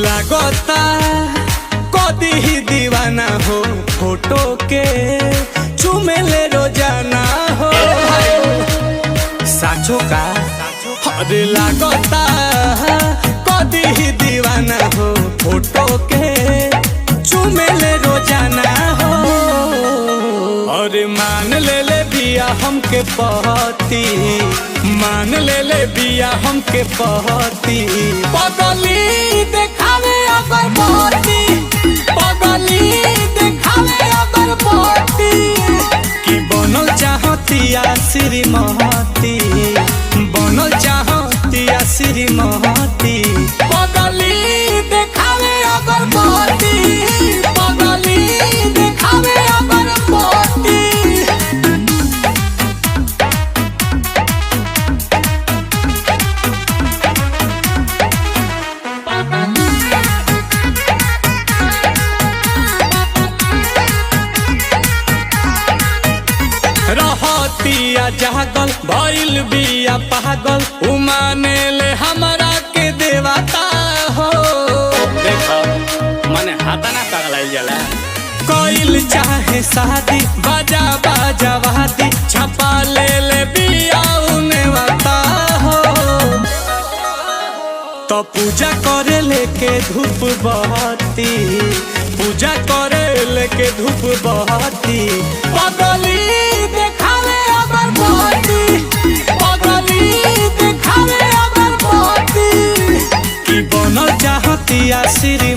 लगता कदी ही दीवाना हो फोटो के चुमेले रोजाना हो साचो का अरे लगता कदी ही दीवाना हो फोटो के चुमेले रोजाना हो। अरे मान ले बिया हमके पहती मान ले बिया हमके पहती पगली देखावे अगर पहती पगली देखावे अगर पहती कि बनल चाहतिया श्रीमती बनल चाहतिया श्रीमती पगली देखावे अगर पहती पगली देखावे अगर पहती। रहतिया जागल भइल बिया पागल उमाने ले हमरा के देवता हो देखो मने हाथा ना पगलाइल जाला कोइल चाहे शादी बाजा बाजा वादी छपा ले बिया उने वाता हो तो पूजा करे लेके धूप बहती पूजा करे लेके धूप बहती पगली देखावे अगर बहती पगली देखावे अगर बहती कि बनल चाहतिया श्री